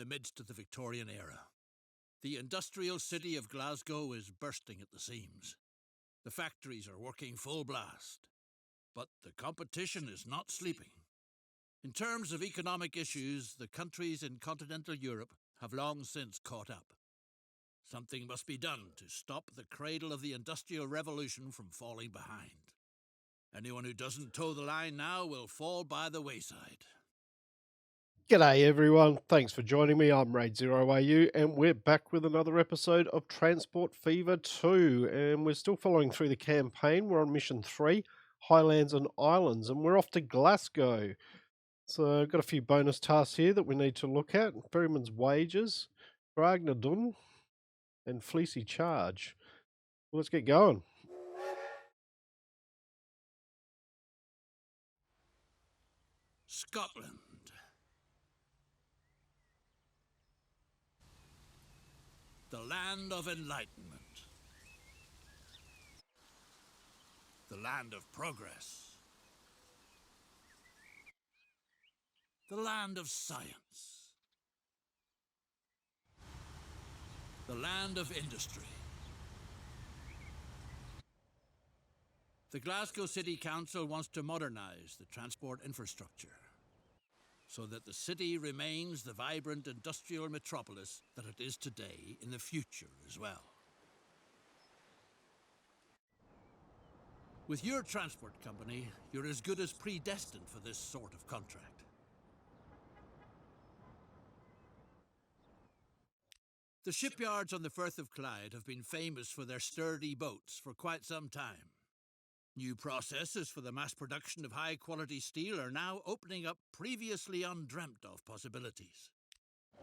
midst of the Victorian era. The industrial city of Glasgow is bursting at the seams. The factories are working full blast. But the competition is not sleeping. In terms of economic issues, the countries in continental Europe have long since caught up. Something must be done to stop the cradle of the Industrial Revolution from falling behind. Anyone who doesn't toe the line now will fall by the wayside. G'day everyone, thanks for joining me. I'm RaidzeroAU and we're back with another episode of Transport Fever 2, and we're still following through the campaign. We're on mission 3, Highlands and Islands, and we're off to Glasgow. So I've got a few bonus tasks here that we need to look at. Ferryman's Wages, Bragnadun, and Fleecy Charge. Let's get going. Scotland. The land of enlightenment. The land of progress. The land of science. The land of industry. The Glasgow City Council wants to modernise the transport infrastructure so that the city remains the vibrant industrial metropolis that it is today in the future as well. With your transport company, you're as good as predestined for this sort of contract. The shipyards on the Firth of Clyde have been famous for their sturdy boats for quite some time. New processes for the mass production of high-quality steel are now opening up previously undreamt-of possibilities.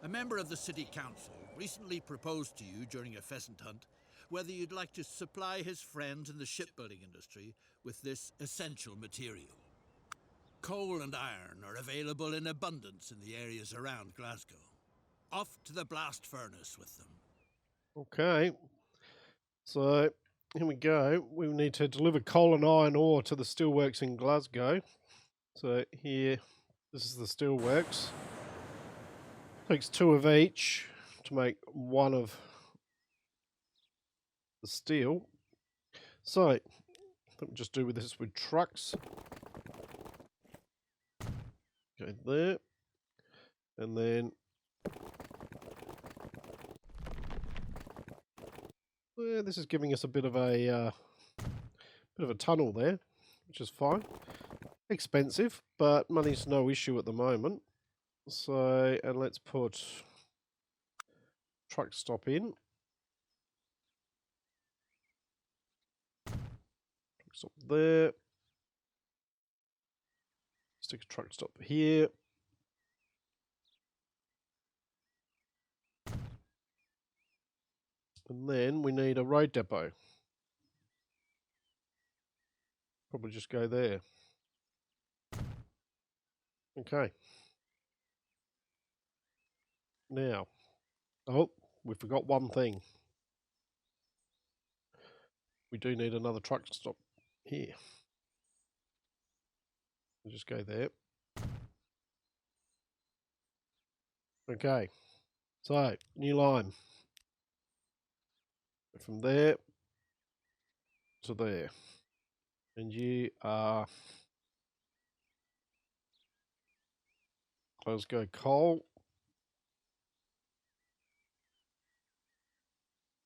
A member of the City Council recently proposed to you during a pheasant hunt whether you'd like to supply his friends in the shipbuilding industry with this essential material. Coal and iron are available in abundance in the areas around Glasgow. Off to the blast furnace with them. Okay, so here we go. We need to deliver coal and iron ore to the Steelworks in Glasgow. So here, this is the Steelworks. Takes 2 of each to make 1 of the steel. So, I think we'll just do with this with trucks. Go there. And then this is giving us a bit of a tunnel there, which is fine. Expensive, but money's no issue at the moment. So, and let's put truck stop in. Truck stop there. Stick a truck stop here. And then we need a road depot. Probably just go there. Okay. Now, oh, we forgot one thing. We do need another truck stop here. We'll just go there. Okay. So, new line. From there to there. And you are Glasgow coal,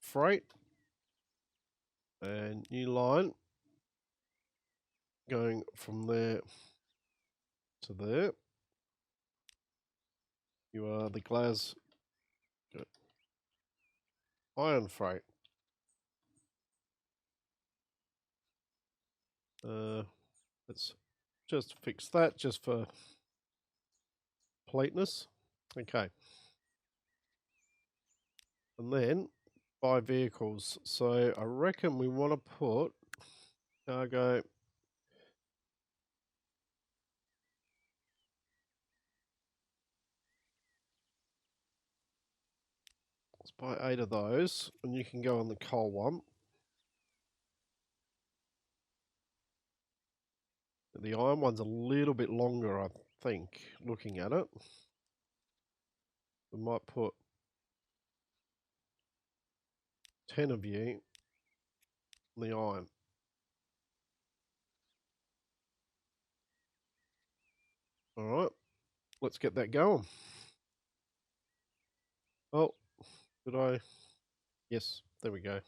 freight, and new line going from there to there. You are the Glasgow iron freight. Let's just fix that just for politeness. Okay. And then buy vehicles. So I reckon we want to put cargo. Let's buy 8 of those, and you can go on the coal one. The iron one's a little bit longer, I think, looking at it. We might put 10 of you on the iron. All right, let's get that going. Oh, did I? Yes, there we go.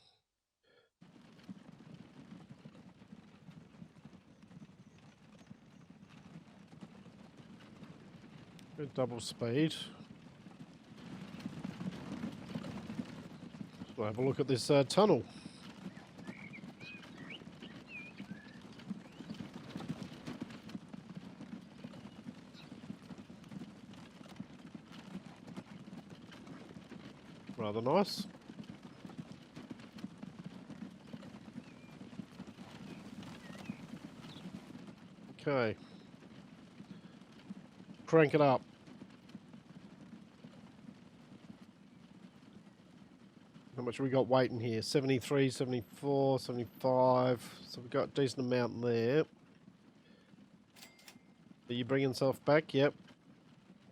Go double speed. We'll have a look at this tunnel. Rather nice. Okay. Crank it up. How much have we got waiting here? 73, 74, 75. So we've got a decent amount there. Are you bringing yourself back? Yep.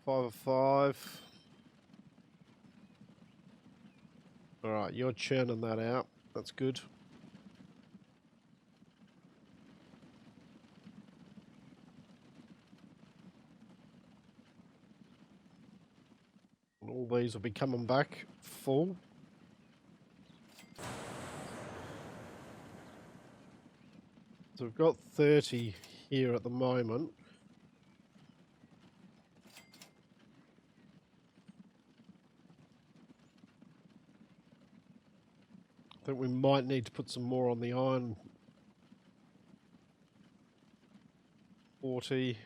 5 of 5. Alright, you're churning that out. That's good. And all these will be coming back full. So we've got 30 here at the moment. I think we might need to put some more on the iron. 40.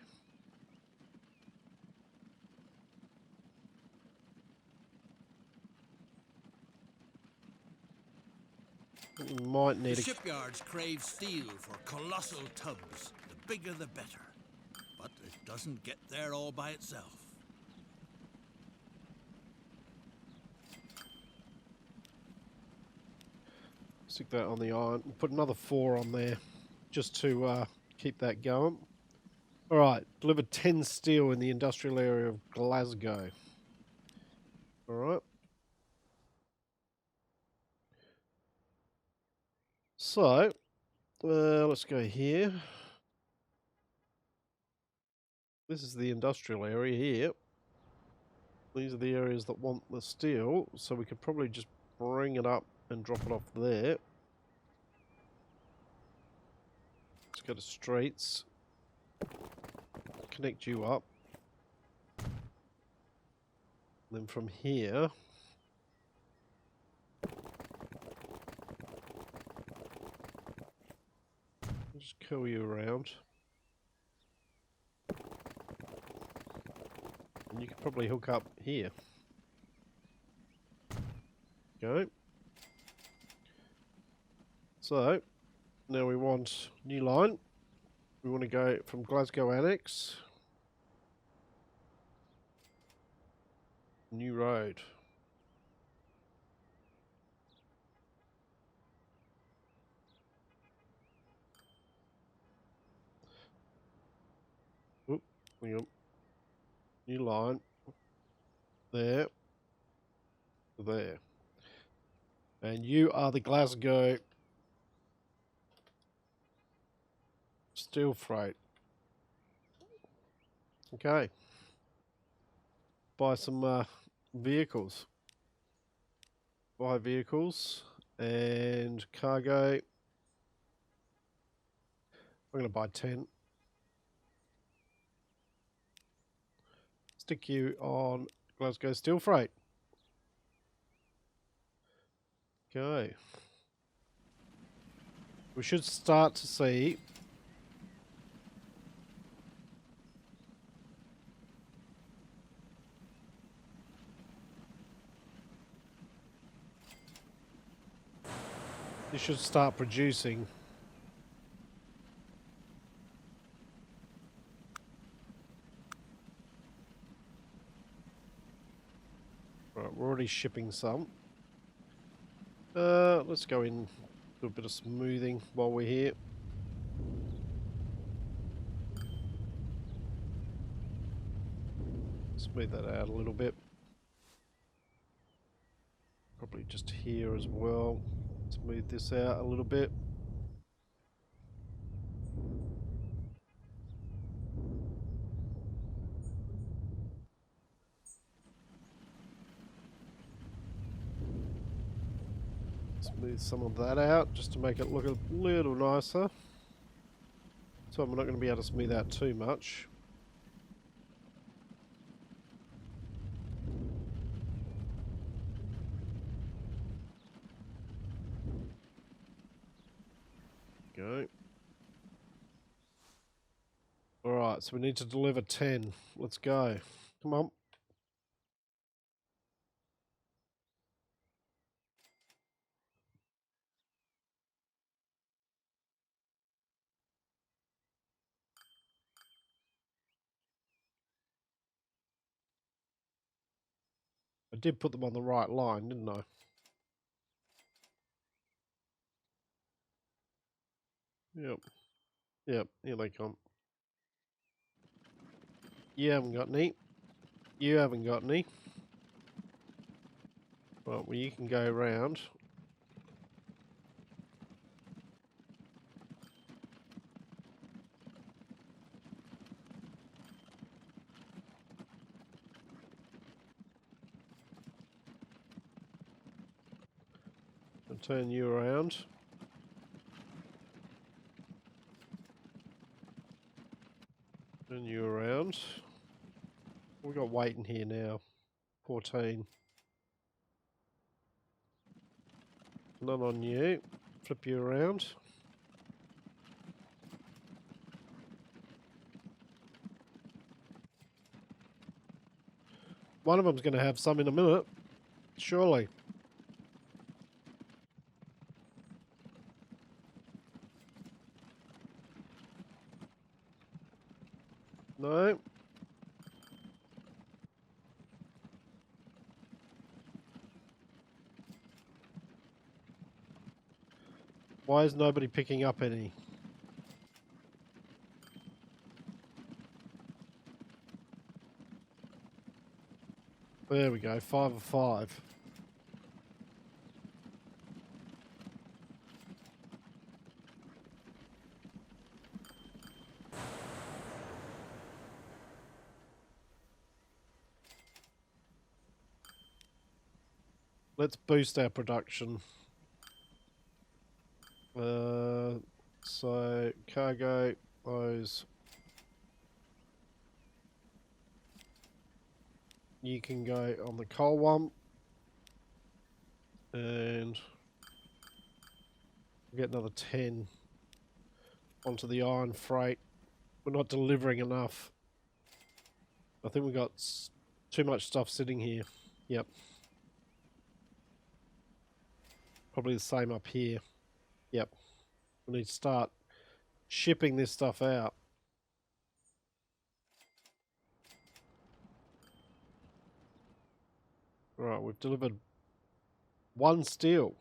We might need The shipyards crave steel for colossal tubs. The bigger the better. But it doesn't get there all by itself. Stick that on the iron. Put another 4 on there just to keep that going. Alright, delivered 10 steel in the industrial area of Glasgow. Alright. So, let's go here. This is the industrial area here. These are the areas that want the steel, so we could probably just bring it up and drop it off there. Let's go to streets. Connect you up. Then from here, just curl you around. And you could probably hook up here. Go. So, now we want new line. We want to go from Glasgow Annex. New road. Oop, hang on. New line. There. There. And you are the Glasgow steel freight. Okay. Buy some vehicles. Buy vehicles and cargo. I'm going to buy 10. Stick you on Glasgow steel freight. Okay. We should start to see this should start producing. Right, we're already shipping some. Let's go in, do a bit of smoothing while we're here. Smooth that out a little bit. here as well. Smooth this out a little bit. Smooth some of that out just to make it look a little nicer. So I'm not going to be able to smooth out too much. Go. Alright, so we need to deliver 10. Let's go. Come on. I did put them on the right line, didn't I? Yep. Yep, here they come. You haven't got any. You haven't got any. Right, well you can go around. I'll turn you around. Turn you around. We got weight in here now. 14. None on you. Flip you around. One of them's going to have some in a minute. Surely. No. Why is nobody picking up any? There we go, 5 of 5. Let's boost our production. So cargo, those. You can go on the coal one. And we'll get another 10 onto the iron freight. We're not delivering enough. I think we got too much stuff sitting here. Yep. Probably the same up here. Yep. We need to start shipping this stuff out. Right, we've delivered 1 steel.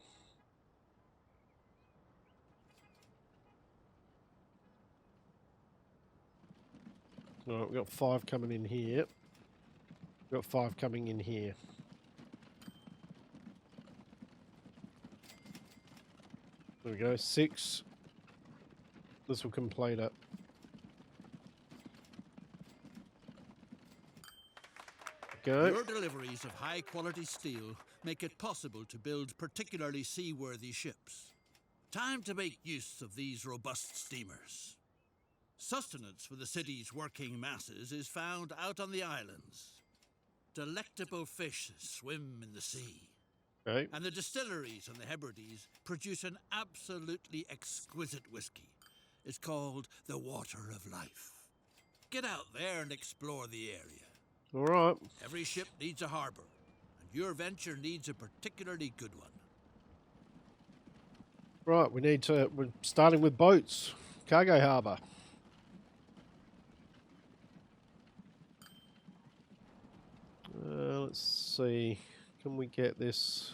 Alright, we've got 5 coming in here. We've got 5 coming in here. There we go, 6. This will complete it. Go. Your deliveries of high-quality steel make it possible to build particularly seaworthy ships. Time to make use of these robust steamers. Sustenance for the city's working masses is found out on the islands. Delectable fish swim in the sea. Okay. And the distilleries on the Hebrides produce an absolutely exquisite whiskey. It's called the Water of Life. Get out there and explore the area. All right. Every ship needs a harbor, and your venture needs a particularly good one. Right, we're starting with boats. Cargo harbour. Let's see. Can we get this?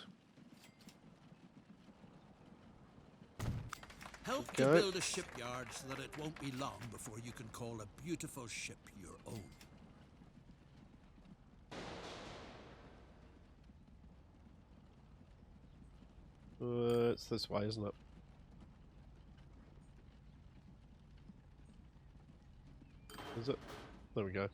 Help to build a shipyard so that it won't be long before you can call a beautiful ship your own. It's this way, isn't it? Is it? There we go.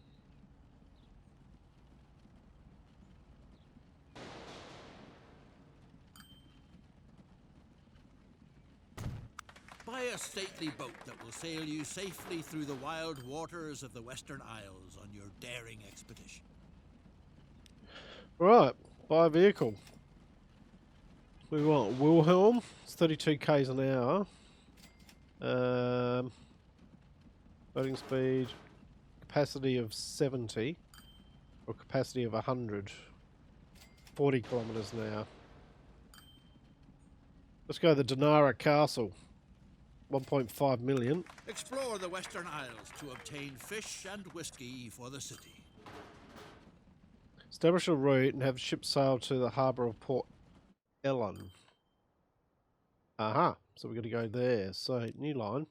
Buy a stately boat that will sail you safely through the wild waters of the Western Isles on your daring expedition. Right, buy a vehicle. We want Wilhelm. It's 32 k's an hour. Boating speed, capacity of 70, or capacity of 100. 40 kilometers an hour. Let's go to the Dinara Castle. 1.5 million. Explore the Western Isles to obtain fish and whiskey for the city. Establish a route and have ships sail to the harbour of Port Ellen. Aha, so we're going to go there. So, new line.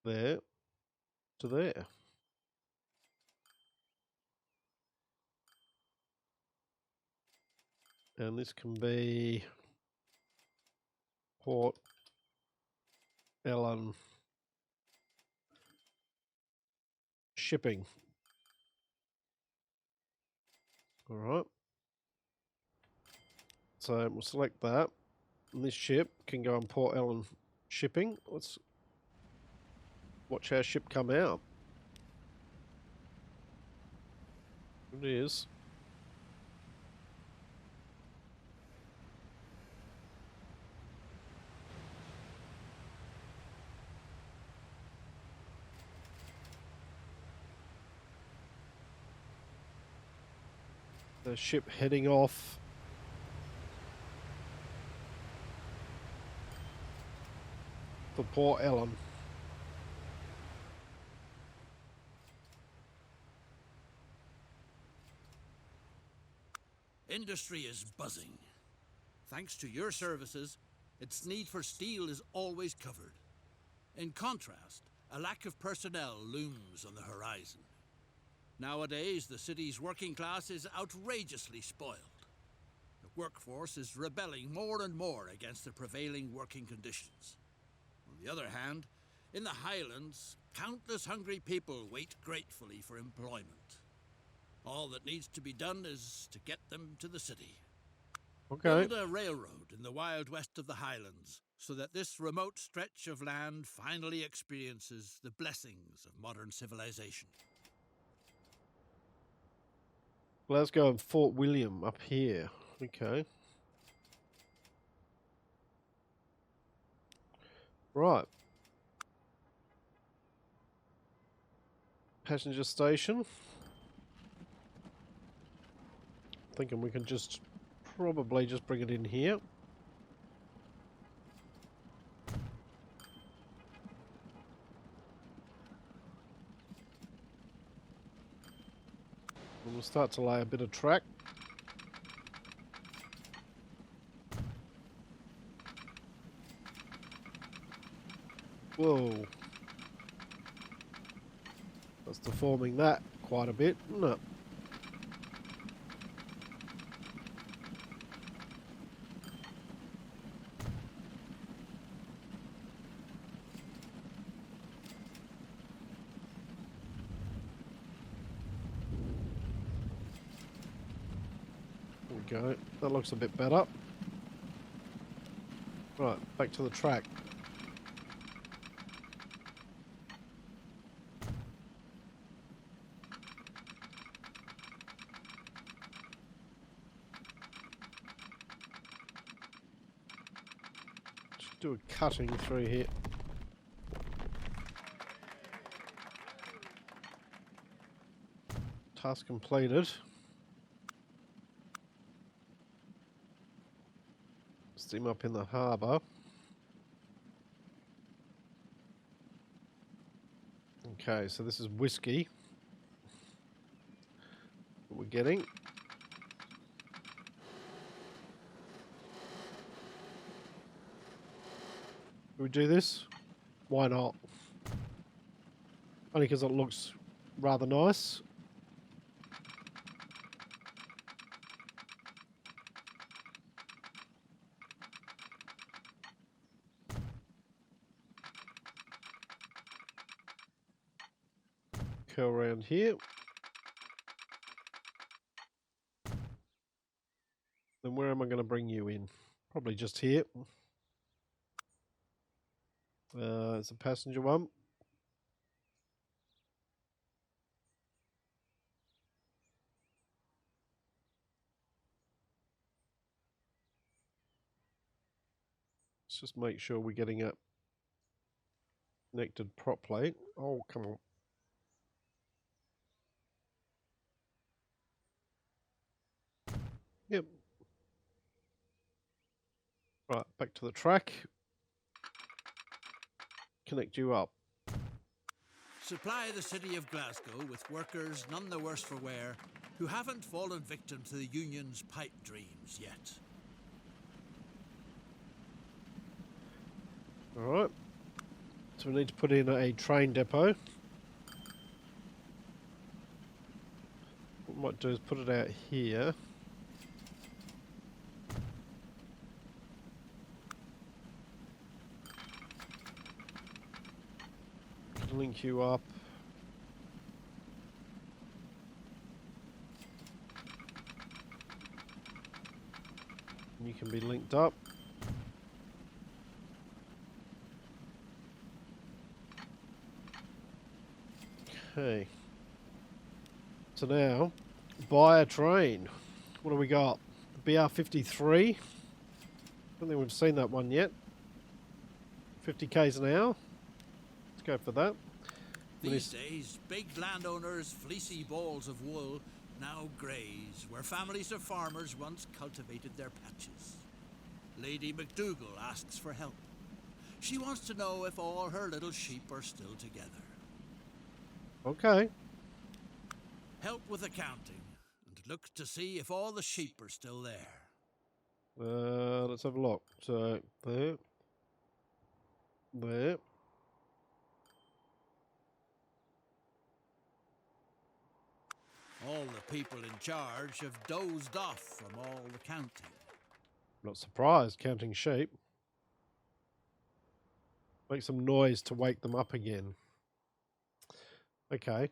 There to there. And this can be Port Ellen shipping. All right. So we'll select that. And this ship can go on Port Ellen shipping. Let's watch our ship come out. It is. The ship heading off. For Port Ellen. Industry is buzzing. Thanks to your services, its need for steel is always covered. In contrast, a lack of personnel looms on the horizon. Nowadays, the city's working class is outrageously spoiled. The workforce is rebelling more and more against the prevailing working conditions. On the other hand, in the Highlands, countless hungry people wait gratefully for employment. All that needs to be done is to get them to the city. Okay. Build a railroad in the wild west of the Highlands, so that this remote stretch of land finally experiences the blessings of modern civilization. Glasgow and Fort William up here. Okay. Right. Passenger station. Thinking we can just probably just bring it in here. And we'll start to lay a bit of track. Whoa. That's deforming that quite a bit, isn't it? There we go. That looks a bit better. Right, back to the track. Just do a cutting through here. Task completed. Steam up in the harbour. Okay, so this is whiskey. What we're getting. Do we do this? Why not? Only because it looks rather nice. curl around here. Then where am I going to bring you in? Probably just here. It's a passenger one. Let's just make sure we're getting it connected properly. Oh, come on. Yep. Right, back to the track. Connect you up. Supply the city of Glasgow with workers none the worse for wear who haven't fallen victim to the union's pipe dreams yet. Alright. So we need to put in a train depot. What we might do is put it out here. Link you up. And you can be linked up. Okay. So now, buy a train. What do we got? The BR53. I don't think we've seen that one yet. 50 k's an hour. Let's go for that. These days, big landowners' fleecy balls of wool now graze where families of farmers once cultivated their patches. Lady McDougall asks for help. She wants to know if all her little sheep are still together. Okay. Help with accounting and look to see if all the sheep are still there. Let's have a look. So, there. There. All the people in charge have dozed off from all the counting. Not surprised, counting sheep. Make some noise to wake them up again. Okay.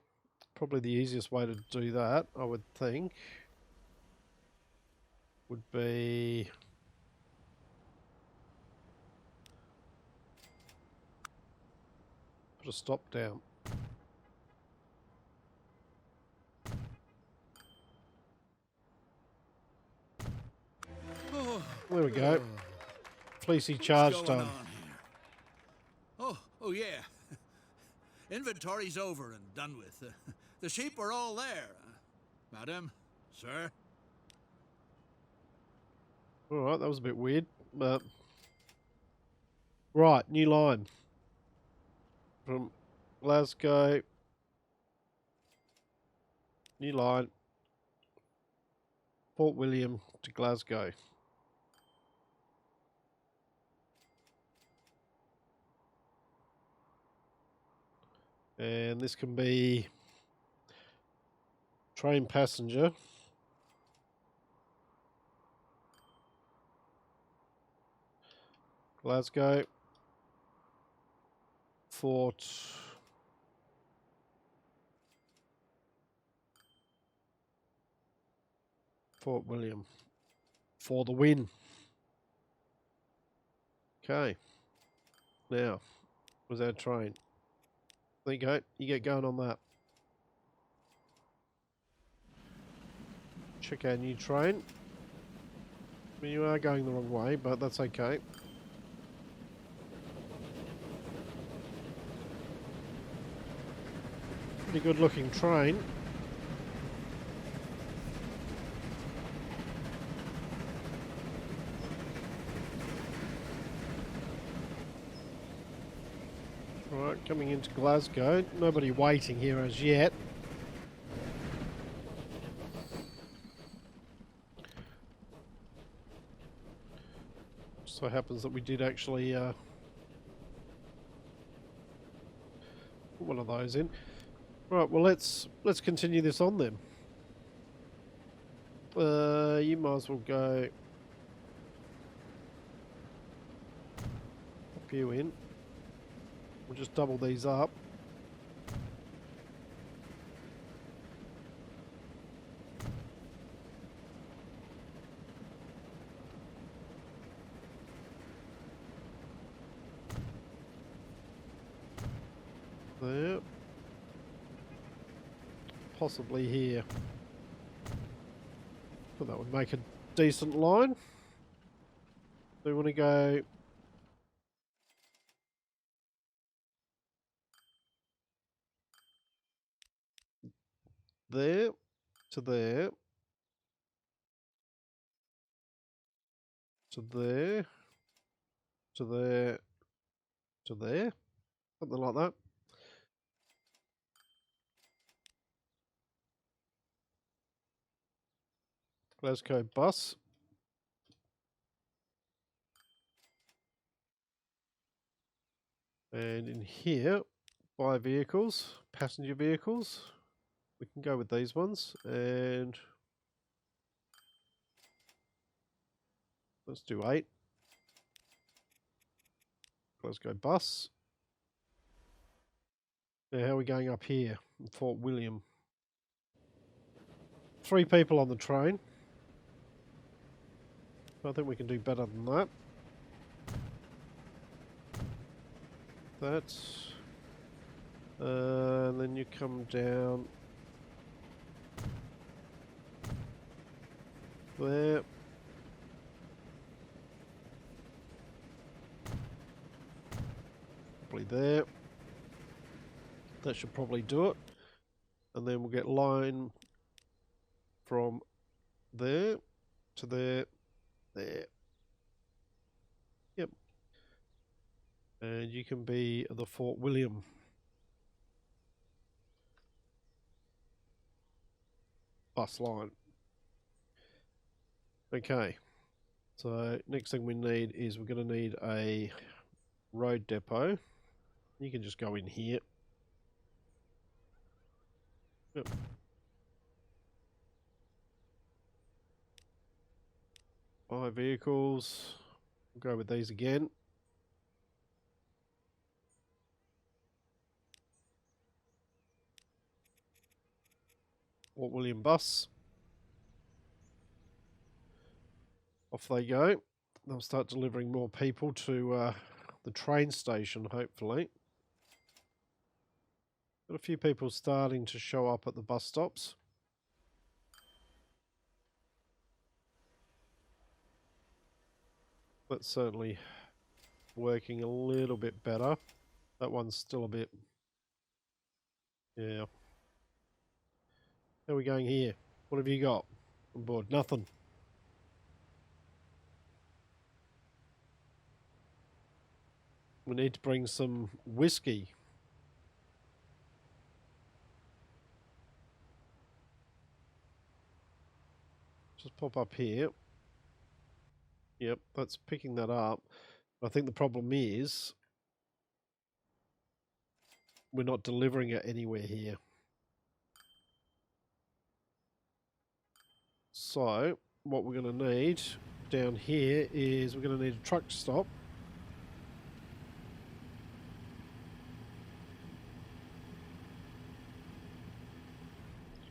Probably the easiest way to do that, I would think, would be... put a stop down. There we go. Fleecy charge done. Oh yeah. Inventory's over and done with. The sheep are all there. Madam, sir. Alright, that was a bit weird, but... Right, new line. From Glasgow. New line. Port William to Glasgow. And this can be train passenger. Glasgow. Fort William. For the win. Okay. Now, where's our train? There you go. You get going on that. Check our new train. I mean, you are going the wrong way, but that's okay. Pretty good looking train. Right, coming into Glasgow. Nobody waiting here as yet. So happens that we did actually put one of those in. Right, well let's continue this on then. You might as well go pop you in. We'll just double these up. There. Possibly here. But that would make a decent line. So we want to go there to there to there to there to there, something like that. Glasgow bus. And in here, buy vehicles, passenger vehicles. We can go with these ones, and let's do 8. Glasgow bus. Now, how are we going up here in Fort William? 3 people on the train. I think we can do better than that. That's... and then you come down there. Probably there. That should probably do it. And then we'll get line from there to there, there. Yep. And you can be the Fort William. Bus line. Okay. So next thing we need is we're going to need a road depot. You can just go in here. Yep. Buy vehicles. We'll go with these again. Fort William bus. Off they go. They'll start delivering more people to the train station, hopefully. Got a few people starting to show up at the bus stops. That's certainly working a little bit better. That one's still a bit... yeah. How are we going here? What have you got on board? Nothing. We need to bring some whiskey. Just pop up here. Yep, that's picking that up. I think the problem is we're not delivering it anywhere here. So what we're going to need down here is we're going to need a truck stop.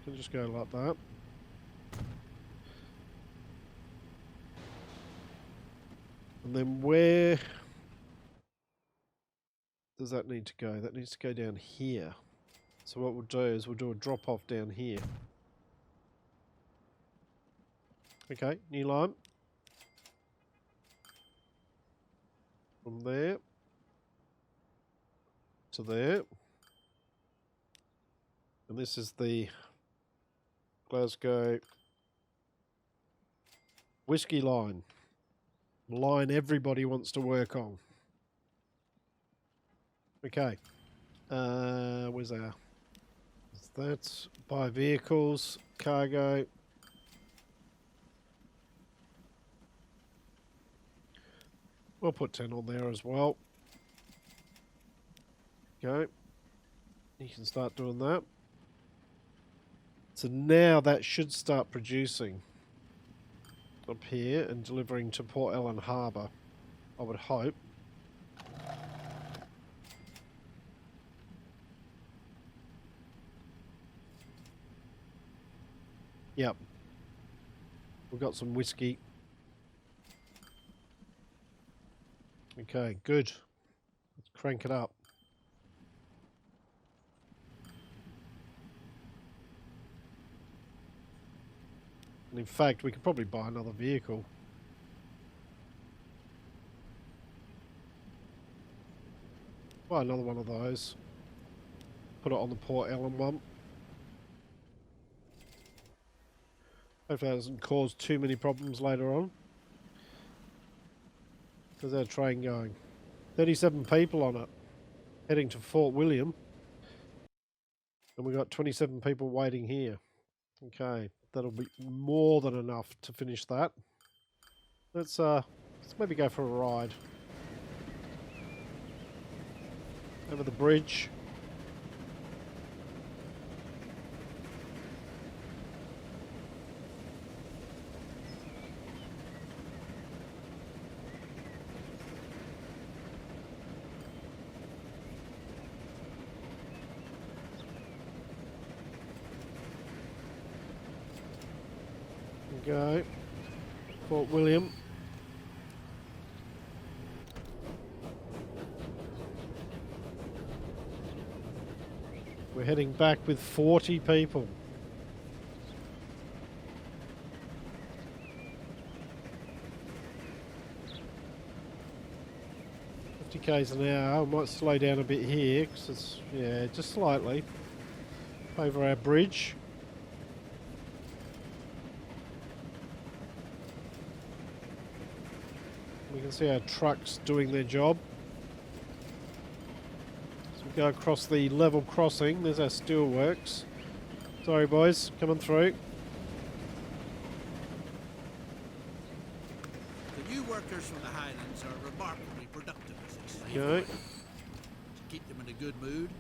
Can just go like that. And then where does that need to go? That needs to go down here. So what we'll do is we'll do a drop off down here. Okay, new line. From there to there. And this is the Glasgow whiskey line. Line everybody wants to work on. Okay. Where's our... That's buy vehicles, cargo. We'll put 10 on there as well. Okay. You can start doing that. So now that should start producing up here and delivering to Port Ellen Harbour, I would hope. Yep. We've got some whiskey. Okay, good. Let's crank it up. And in fact, we could probably buy another vehicle. Buy another one of those. Put it on the Port Ellen one. Hopefully that doesn't cause too many problems later on. There's our train going. 37 people on it. Heading to Fort William. And we've got 27 people waiting here. Okay, that'll be more than enough to finish that. Let's maybe go for a ride. Over the bridge. Go. Fort William. We're heading back with 40 people. K's an hour. I might slow down a bit here because it's, yeah, just slightly over our bridge. We can see our trucks doing their job. So we go across the level crossing. There's our Steelworks. Sorry boys, coming through. The new workers from the Highlands are remarkably productive as they save Okay. oil. To keep them in a good mood,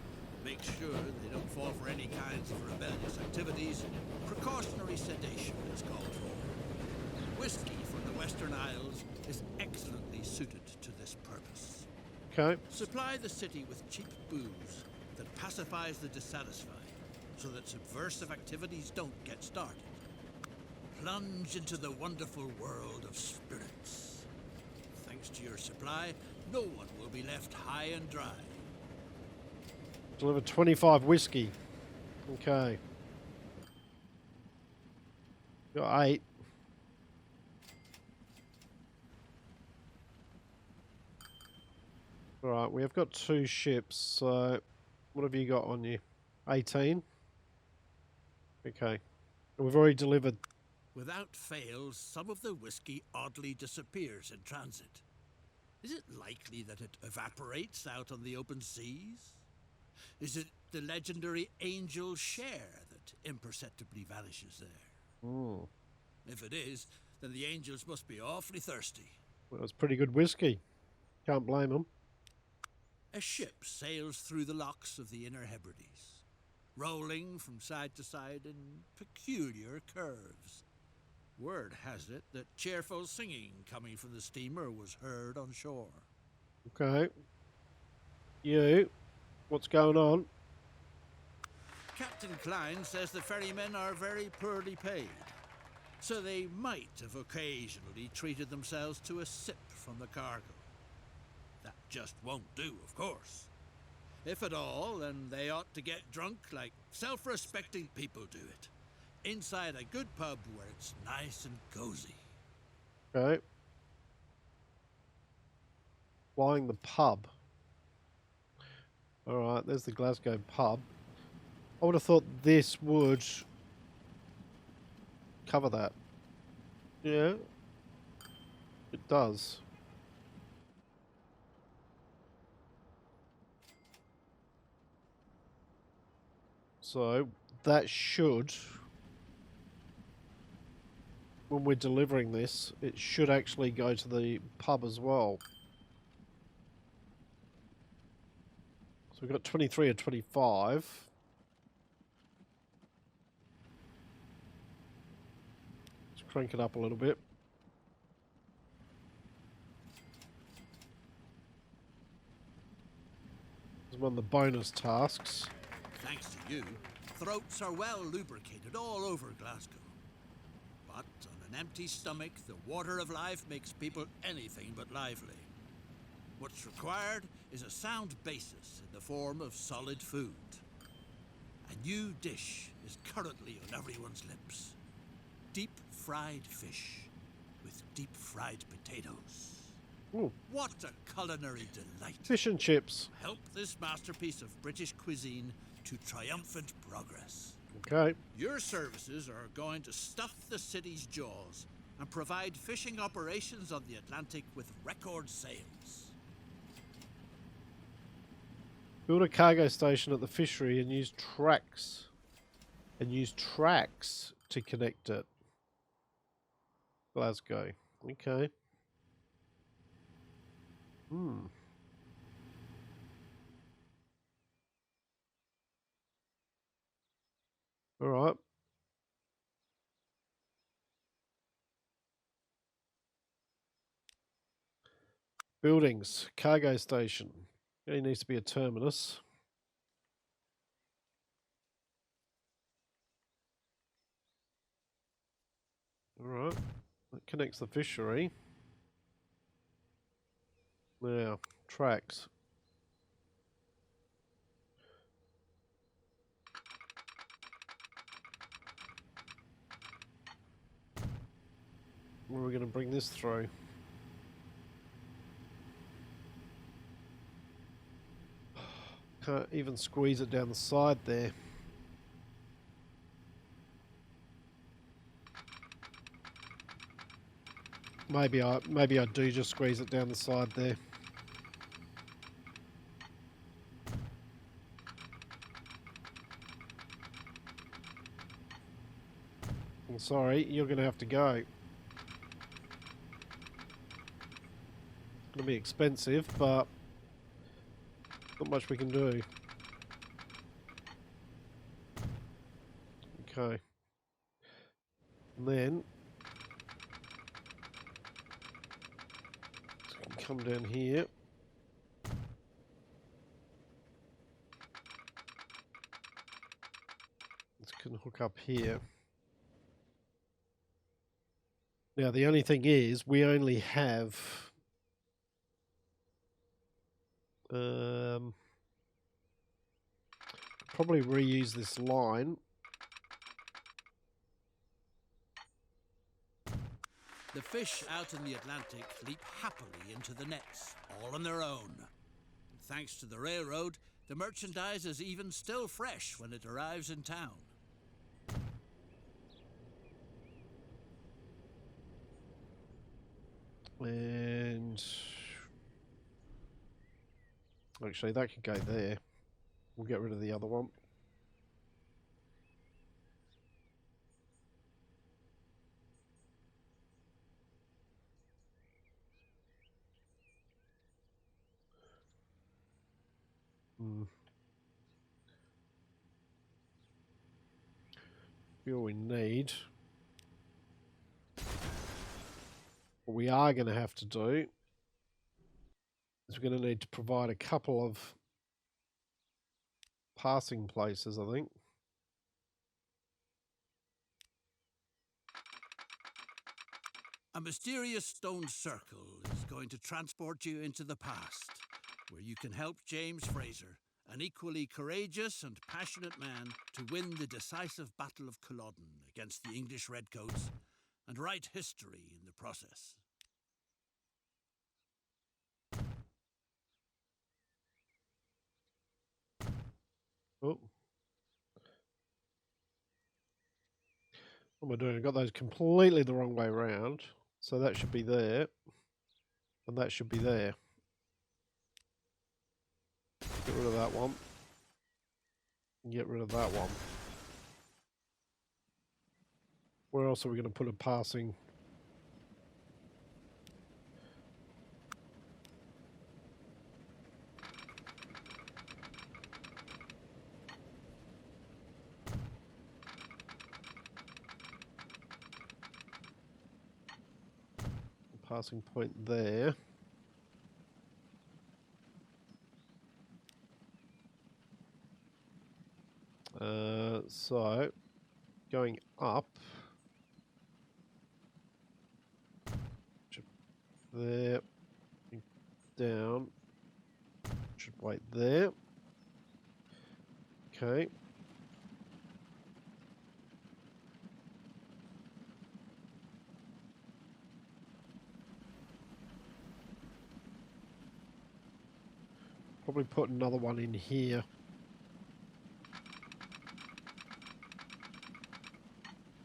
make sure they don't fall for any kinds of rebellious activities, precautionary sedation is called for. Whiskey from the Western Isles is excellently suited to this purpose. Okay. Supply the city with cheap booze that pacifies the dissatisfied, so that subversive activities don't get started. Plunge into the wonderful world of spirits. Thanks to your supply, no one will be left high and dry. Deliver 25 whiskey. Okay. Got 8. Alright, we have got 2 ships, so what have you got on you? 18? Okay. And we've already delivered. Without fail, some of the whiskey oddly disappears in transit. Is it likely that it evaporates out on the open seas? Is it the legendary angel share that imperceptibly vanishes there? Mm. If it is, then the angels must be awfully thirsty. Well, it's pretty good whiskey. Can't blame them. A ship sails through the locks of the Inner Hebrides, rolling from side to side in peculiar curves. Word has it that cheerful singing coming from the steamer was heard on shore. Okay. You, what's going on? Captain Klein says the ferrymen are very poorly paid, so they might have occasionally treated themselves to a sip from the cargo. That just won't do, of course. If at all, then they ought to get drunk like self-respecting people do it. Inside a good pub where it's nice and cozy. Okay. Flying the pub. Alright, there's the Glasgow pub. I would have thought this would cover that. Yeah. It does. So, that should, when we're delivering this, it should actually go to the pub as well. So we've got 23 or 25. Let's crank it up a little bit. This is one of the bonus tasks. Thanks to you, throats are well lubricated all over Glasgow. But on an empty stomach, the water of life makes people anything but lively. What's required is a sound basis in the form of solid food. A new dish is currently on everyone's lips. Deep fried fish with deep fried potatoes. Ooh, What a culinary delight! fish and chips. Help this masterpiece of British cuisine to triumphant progress. Okay. Your services are going to stuff the city's jaws and provide fishing operations on the Atlantic with record sales. Build a cargo station at the fishery and use tracks. To connect it. Glasgow. Okay. All right. Buildings. Cargo station. It needs to be a terminus. All right. That connects the fishery. Now, tracks. Where are we going to bring this through? Can't even squeeze it down the side there. Maybe I do just squeeze it down the side there. I'm sorry, you're going to have to go. It's going to be expensive, but not much we can do. Okay. And then come down here. This can hook up here. Now the only thing is we only have probably reuse this line. The fish out in the Atlantic leap happily into the nets, all on their own. Thanks to the railroad, the merchandise is even still fresh when it arrives in town. And actually that could go there. We'll get rid of the other one. All we need. What we are going to have to do is we're going to need to provide a couple of passing places, I think. A mysterious stone circle is going to transport you into the past, where you can help James Fraser, an equally courageous and passionate man, to win the decisive Battle of Culloden against the English Redcoats and write history in the process. Oh. What am I doing? I've got those completely the wrong way around. So that should be there. And that should be there. Get rid of that one. Get rid of that one. Where else are we going to put a passing? Passing point there. So going up there, down, should wait there. Okay. Probably put another one in here.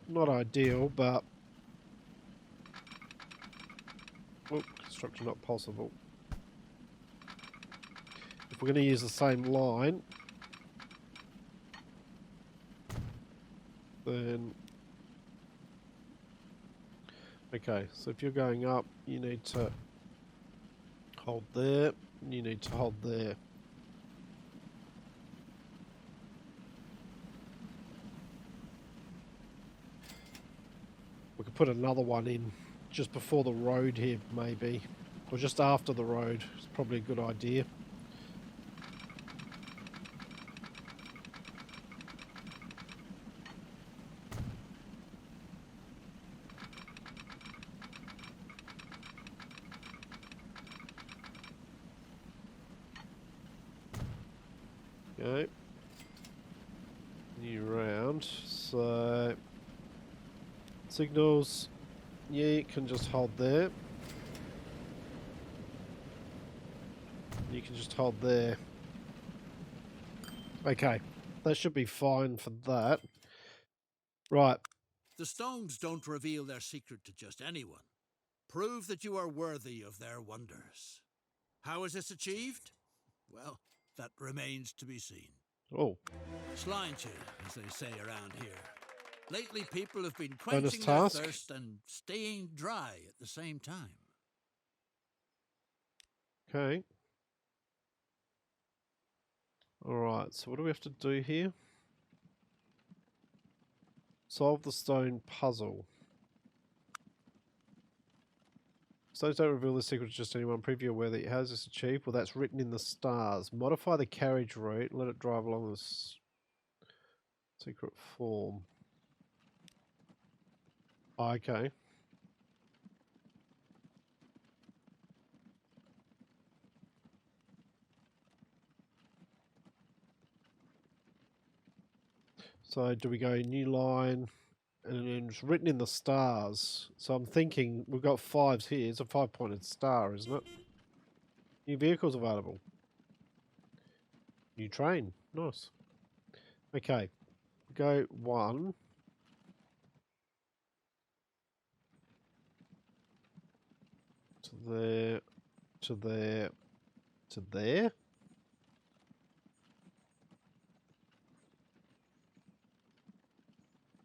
Not ideal, but... Oh, construction not possible. If we're going to use the same line, then... Okay, so if you're going up, you need to hold there, and you need to hold there. We could put another one in just before the road here, maybe. Or just after the road. It's probably a good idea. Okay. New round. So... signals. Yeah, you can just hold there. You can just hold there. Okay. That should be fine for that. Right. The stones don't reveal their secret to just anyone. Prove that you are worthy of their wonders. How is this achieved? Well, that remains to be seen. Oh. Slinechill, as they say around here. Lately, people have been Bonus quenching their task. thirst and staying dry at the same time. Okay. Alright, so what do we have to do here? Solve the stone puzzle. Stones don't reveal the secret to just anyone. Prove you're aware that it has this achieved. Well, that's written in the stars. Modify the carriage route. Let it drive along this secret form. Oh, okay. So do we go new line? And it's written in the stars. So I'm thinking we've got 5s here. It's a 5-pointed star, isn't it? New vehicles available. New train. Nice. Okay. Go 1. To there. To there. To there.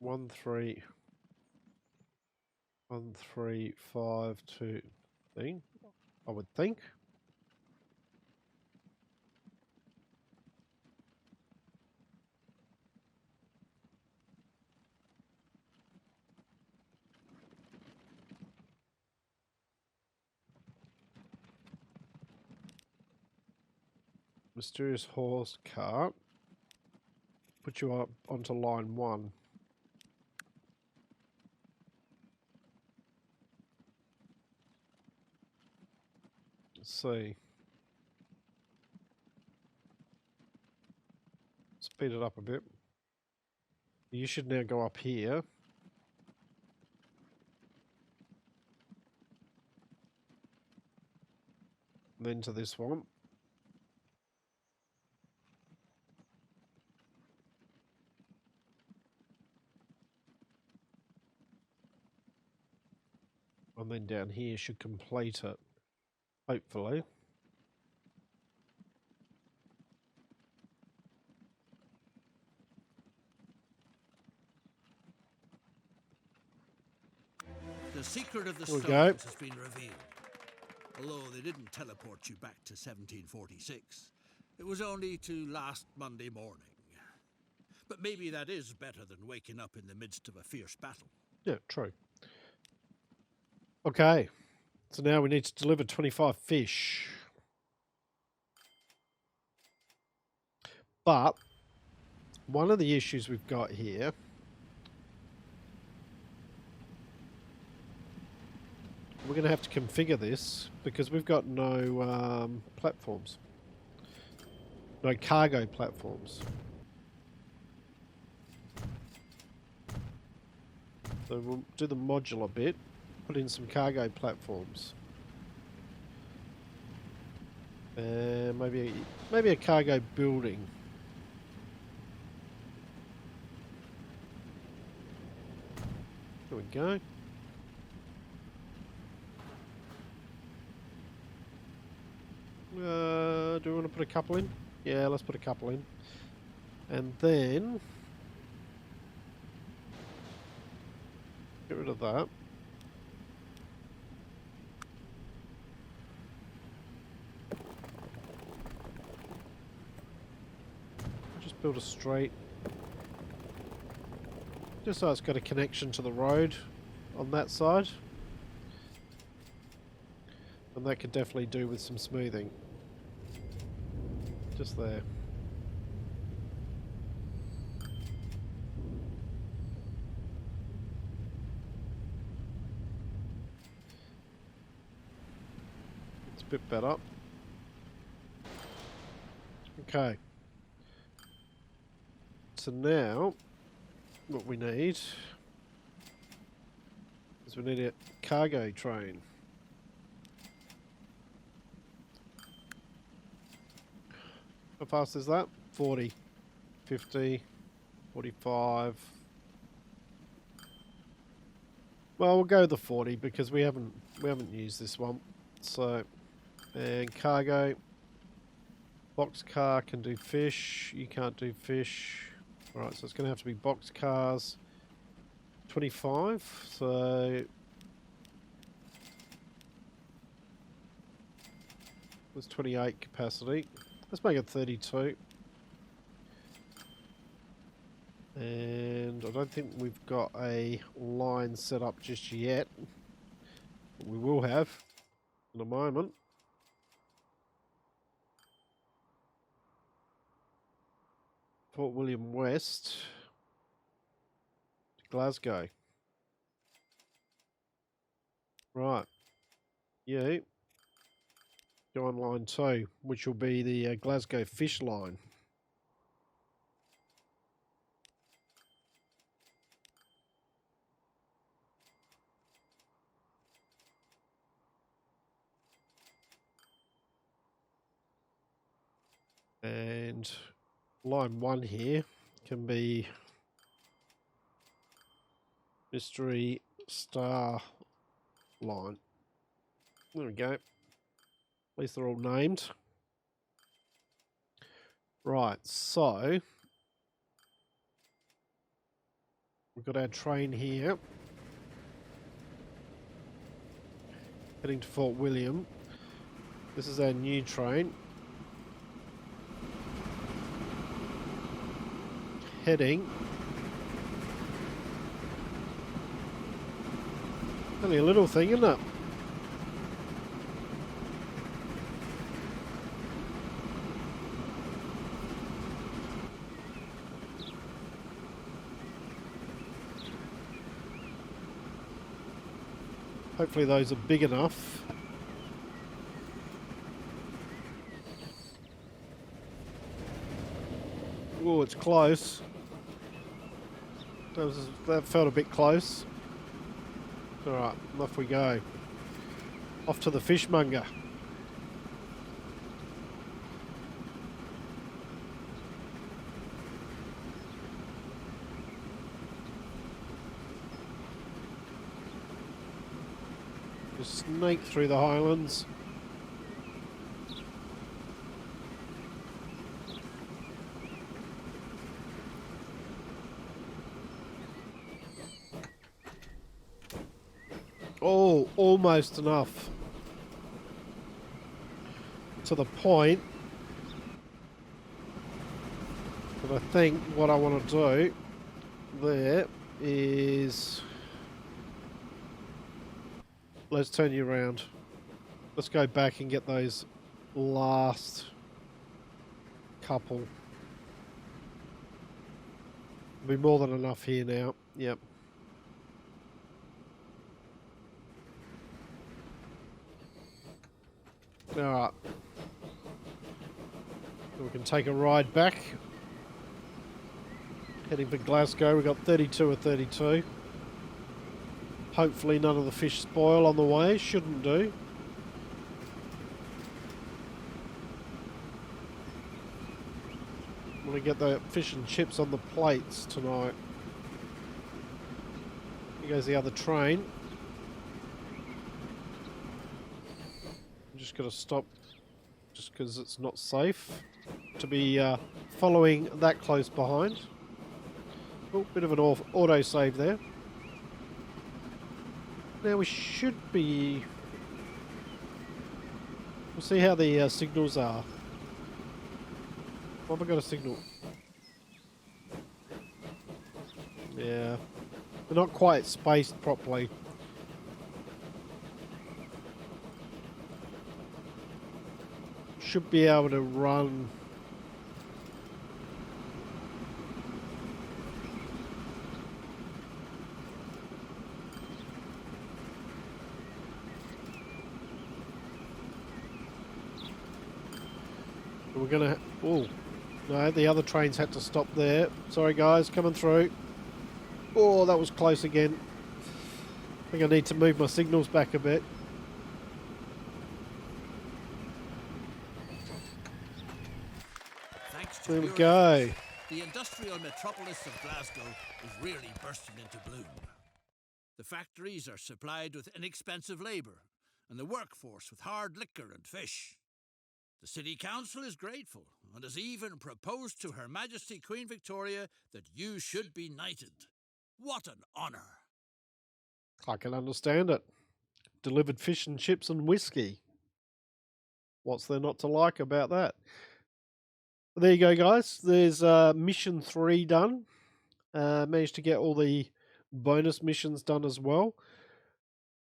One, 3, 1, 3, 5, 2, thing. I would think. Mysterious horse cart. Put you up onto line 1. Let's see. Speed it up a bit. You should now go up here. Then to this one. And then down here should complete it. Hopefully. The secret of the There we stones go. has been revealed. Although they didn't teleport you back to 1746. It was only to last Monday morning. But maybe that is better than waking up in the midst of a fierce battle. Yeah, true. Okay. So now we need to deliver 25 fish. But one of the issues we've got here we're going to have to configure this because we've got no platforms. No cargo platforms. So we'll do the modular bit, put in some cargo platforms. Maybe a cargo building. There we go. Do we want to put a couple in? Yeah, let's put a couple in. And then get rid of that. Just build a straight. Just so it's got a connection to the road on that side. And that could definitely do with some smoothing. Just there. It's a bit better. Okay. So now, what we need is we need a cargo train. How fast is that? 40, 50, 45. Well, we'll go with the 40 because we haven't used this one. So, and cargo. Boxcar can do fish. You can't do fish. Alright, so it's going to have to be box cars. 25. So there's 28 capacity. Let's make it 32. And I don't think we've got a line set up just yet. But we will have in a moment. Fort William West to Glasgow. Right. Yeah. Go on line 2, which will be the Glasgow fish line. And line 1 here can be Mystery Star line. There we go. At least they're all named. Right, so we've got our train here heading to Fort William. This is our new train heading. Only a little thing, isn't it? Hopefully those are big enough. Oh, it's close. That felt a bit close. Alright, off we go. Off to the fishmonger. Just snake through the Highlands. Oh, almost enough. To the point that I think what I want to do there is... Let's turn you around. Let's go back and get those last couple. There'll be more than enough here now. Yep. Alright. We can take a ride back. Heading for Glasgow. We've got 32 or 32. Hopefully none of the fish spoil on the way. Shouldn't do. Want to get the fish and chips on the plates tonight. Here goes the other train. I'm just got to stop just because it's not safe to be following that close behind. Oh, bit of an auto save there. Now we should be... We'll see how the signals are. What have I got a signal? Yeah. They're not quite spaced properly. Should be able to run... We're gonna... Oh, no, the other trains had to stop there. Sorry guys, coming through. Oh, that was close again. I think I need to move my signals back a bit. Thanks to There we your go. efforts, the industrial metropolis of Glasgow is really bursting into bloom. The factories are supplied with inexpensive labour, and the workforce with hard liquor and fish. The City Council is grateful, and has even proposed to Her Majesty Queen Victoria that you should be knighted. What an honour! I can understand it. Delivered fish and chips and whiskey. What's there not to like about that? There you go, guys. There's mission 3 done. Managed to get all the bonus missions done as well.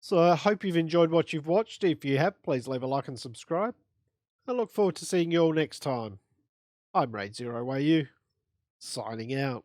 So I hope you've enjoyed what you've watched. If you have, please leave a like and subscribe. I look forward to seeing you all next time. I'm RaidzeroAU, signing out.